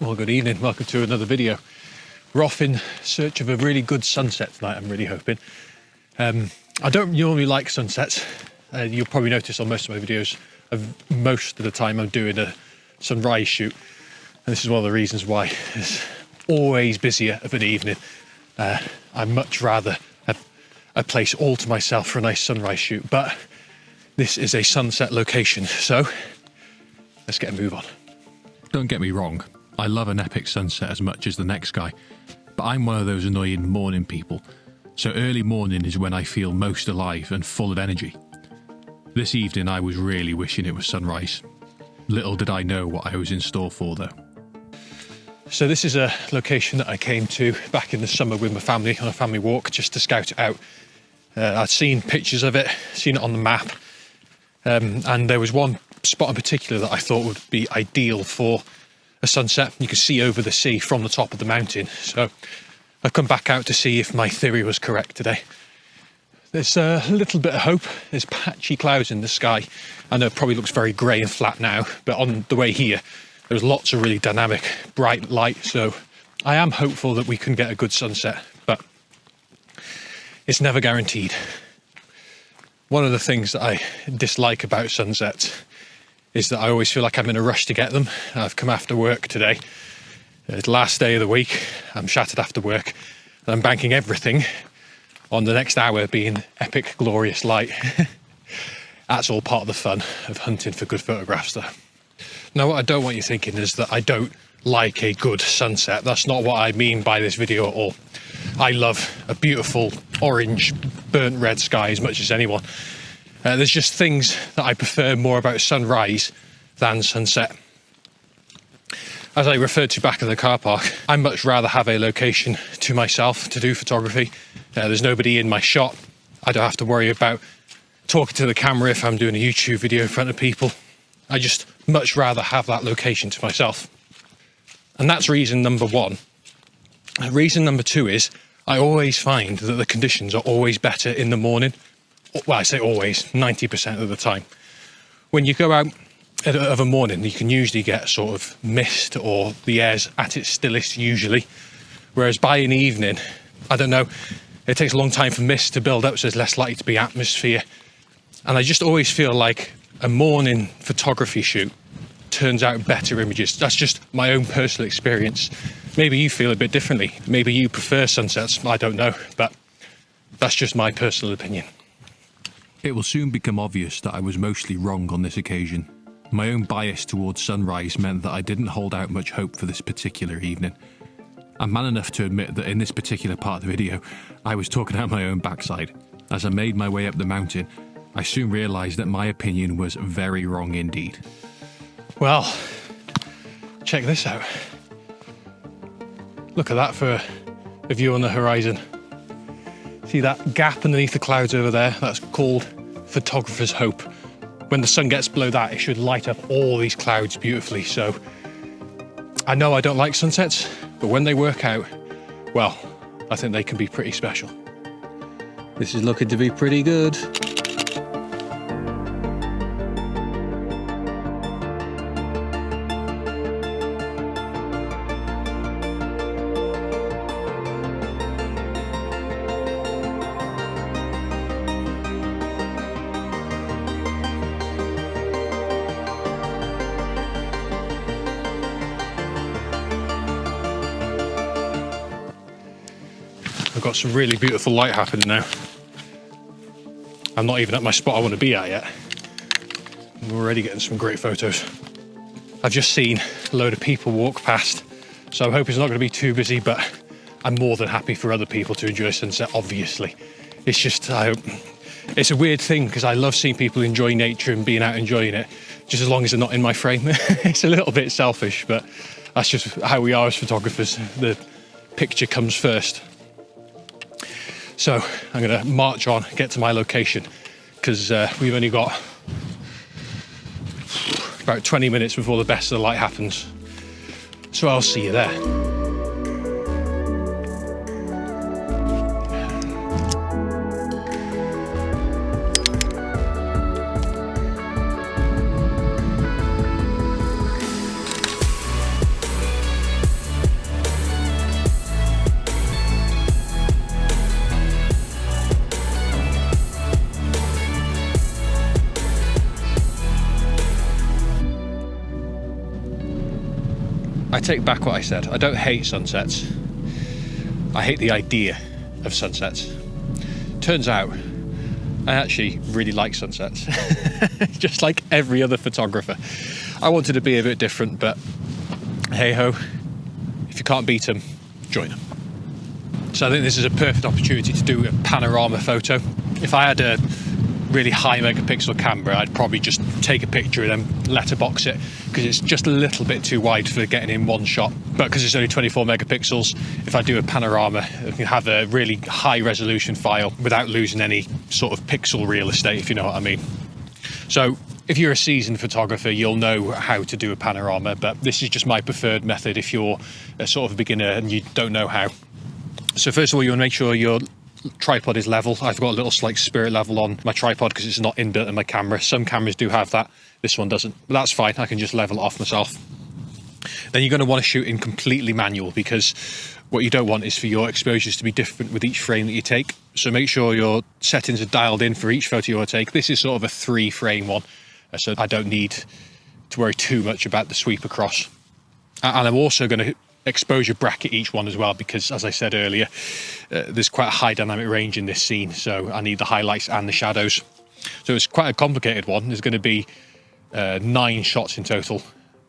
Well, good evening. Welcome to another video. We're off in search of a really good sunset tonight, I'm really hoping. I don't normally like sunsets. You'll probably notice on most of my videos, most of the time I'm doing a sunrise shoot. And this is one of the reasons why it's always busier of an evening. I'd much rather have a place all to myself for a nice sunrise shoot, but this is a sunset location, so let's get a move on. Don't get me wrong, I love an epic sunset as much as the next guy, but I'm one of those annoying morning people, so early morning is when I feel most alive and full of energy. This evening I was really wishing it was sunrise. Little did I know what I was in store for though. So this is a location that I came to back in the summer with my family on a family walk just to scout it out. I'd seen pictures of it, seen it on the map, and there was one spot in particular that I thought would be ideal for a sunset. You could see over the sea from the top of the mountain. So I've come back out to see if my theory was correct today. There's a little bit of hope. There's patchy clouds in the sky. I know it probably looks very grey and flat now, but on the way here, there's lots of really dynamic, bright light. So I am hopeful that we can get a good sunset, but it's never guaranteed. One of the things that I dislike about sunsets is that I always feel like I'm in a rush to get them. I've come after work today. It's the last day of the week. I'm shattered after work. And I'm banking everything on the next hour being epic, glorious light. That's all part of the fun of hunting for good photographs though. Now, what I don't want you thinking is that I don't like a good sunset. That's not what I mean by this video at all. I love a beautiful orange, burnt red sky as much as anyone. There's just things that I prefer more about sunrise than sunset. As I referred to back in the car park, I'd much rather have a location to myself to do photography. There's nobody in my shot. I don't have to worry about talking to the camera if I'm doing a YouTube video in front of people. I just much rather have that location to myself. And that's reason number one. Reason number two is I always find that the conditions are always better in the morning. Well, I say always, 90% of the time. When you go out of a morning, you can usually get sort of mist or the air's at its stillest usually. Whereas by an evening, I don't know, it takes a long time for mist to build up, so there's less likely to be atmosphere. And I just always feel like a morning photography shoot turns out better images. That's just my own personal experience. Maybe you feel a bit differently. Maybe you prefer sunsets, I don't know, but that's just my personal opinion. It will soon become obvious that I was mostly wrong on this occasion. My own bias towards sunrise meant that I didn't hold out much hope for this particular evening. I'm man enough to admit that in this particular part of the video, I was talking out my own backside. As I made my way up the mountain, I soon realised that my opinion was very wrong indeed. Well, check this out. Look at that for a view on the horizon. See that gap underneath the clouds over there? That's called photographer's hope. When the sun gets below that, it should light up all these clouds beautifully. So I know I don't like sunsets, but when they work out, well, I think they can be pretty special. This is looking to be pretty good. I've got some really beautiful light happening now. I'm not even at my spot I want to be at yet. I'm already getting some great photos. I've just seen a load of people walk past, so I hope it's not going to be too busy, but I'm more than happy for other people to enjoy sunset, obviously. It's just, it's a weird thing because I love seeing people enjoy nature and being out enjoying it, just as long as they're not in my frame. It's a little bit selfish, but that's just how we are as photographers. The picture comes first. So I'm going to march on, get to my location, because we've only got about 20 minutes before the best of the light happens. So I'll see you there. I take back what I said. I don't hate sunsets. I hate the idea of sunsets. Turns out, I actually really like sunsets. Just like every other photographer. I wanted to be a bit different, but hey ho, if you can't beat them, join them. So I think this is a perfect opportunity to do a panorama photo. If I had a really high megapixel camera, I'd probably just take a picture and then letterbox it, because it's just a little bit too wide for getting in one shot. But because it's only 24 megapixels, if I do a panorama, I can have a really high resolution file without losing any sort of pixel real estate, if you know what I mean. So if you're a seasoned photographer, you'll know how to do a panorama, but this is just my preferred method if you're a sort of a beginner and you don't know how. So first of all, you want to make sure your tripod is level. I've got a little like spirit level on my tripod because it's not inbuilt in my camera. Some cameras do have that, this one doesn't, but that's fine. I can just level it off myself. Then you're going to want to shoot in completely manual, because what you don't want is for your exposures to be different with each frame that you take. So make sure your settings are dialed in for each photo you want to take. This is sort of a 3-frame one, so I don't need to worry too much about the sweep across. And I'm also going to exposure bracket each one as well, because as I said earlier, there's quite a high dynamic range in this scene, so I need the highlights and the shadows. So it's quite a complicated one. There's going to be 9 shots in total.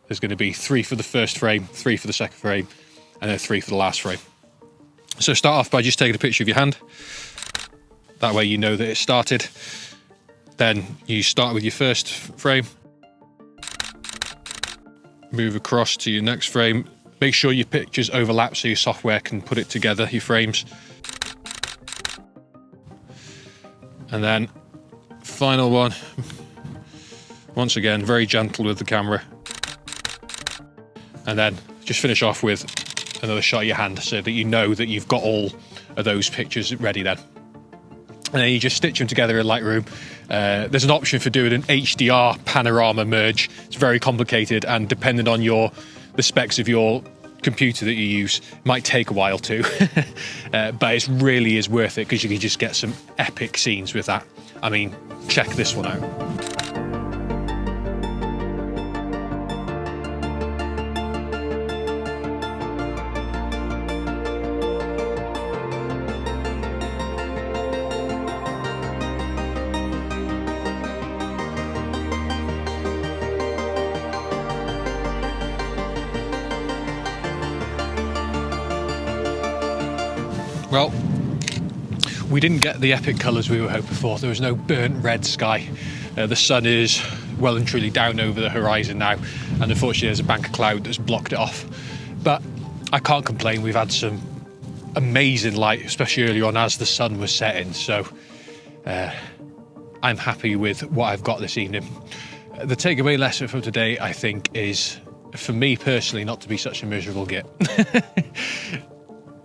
There's going to be 3 for the first frame, 3 for the second frame, and then 3 for the last frame. So start off by just taking a picture of your hand. That way you know that it started. Then you start with your first frame, move across to your next frame. Make sure your pictures overlap so your software can put it together, your frames. And then final one. Once again, very gentle with the camera. And then just finish off with another shot of your hand so that you know that you've got all of those pictures ready then. And then you just stitch them together in Lightroom. There's an option for doing an HDR Panorama merge. It's very complicated, and depending on the specs of your computer that you use, it might take a while too. But it really is worth it, because you can just get some epic scenes with that. I mean, check this one out. Well, we didn't get the epic colours we were hoping for. There was no burnt red sky. The sun is well and truly down over the horizon now, and unfortunately there's a bank of cloud that's blocked it off. But I can't complain. We've had some amazing light, especially early on as the sun was setting. So I'm happy with what I've got this evening. The takeaway lesson from today, I think, is for me personally not to be such a miserable git.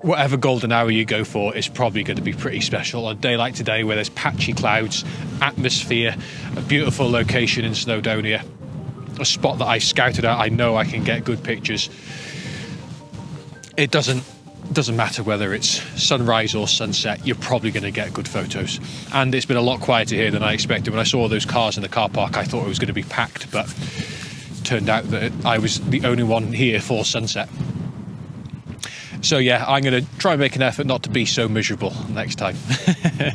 Whatever golden hour you go for is probably going to be pretty special. On a day like today, where there's patchy clouds, atmosphere, a beautiful location in Snowdonia, a spot that I scouted out, I know I can get good pictures. It doesn't matter whether it's sunrise or sunset, you're probably going to get good photos. And it's been a lot quieter here than I expected. When I saw those cars in the car park, I thought it was going to be packed, but it turned out that I was the only one here for sunset. So yeah, I'm going to try and make an effort not to be so miserable next time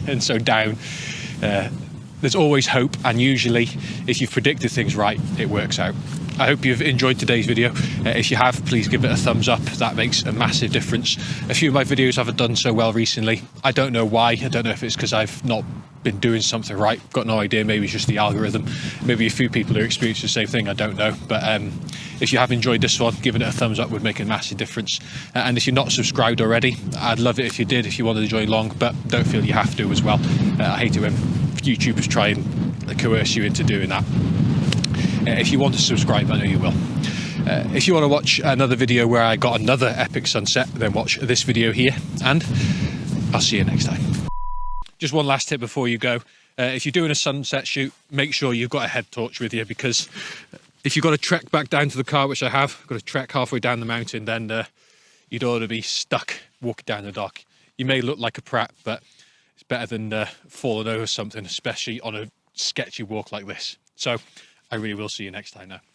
and so down. There's always hope, and usually if you've predicted things right, it works out. I hope you've enjoyed today's video. If you have, please give it a thumbs up. That makes a massive difference. A few of my videos haven't done so well recently. I don't know why. I don't know if it's because I've not been doing something right. Got no idea. Maybe it's just the algorithm. Maybe a few people are experiencing the same thing. I don't know. But if you have enjoyed this one, giving it a thumbs up would make a massive difference. And if you're not subscribed already, I'd love it if you did, if you wanted to join along, but don't feel you have to as well. I hate it when YouTubers try and coerce you into doing that. If you want to subscribe, I know you will. If you want to watch another video where I got another epic sunset, then watch this video here, and I'll see you next time. Just one last tip before you go. If you're doing a sunset shoot, make sure you've got a head torch with you, because if you've got to trek back down to the car, which I have, got to trek halfway down the mountain, then you don't want to be stuck walking down the dark. You may look like a prat, but it's better than falling over something, especially on a sketchy walk like this. So I really will see you next time now.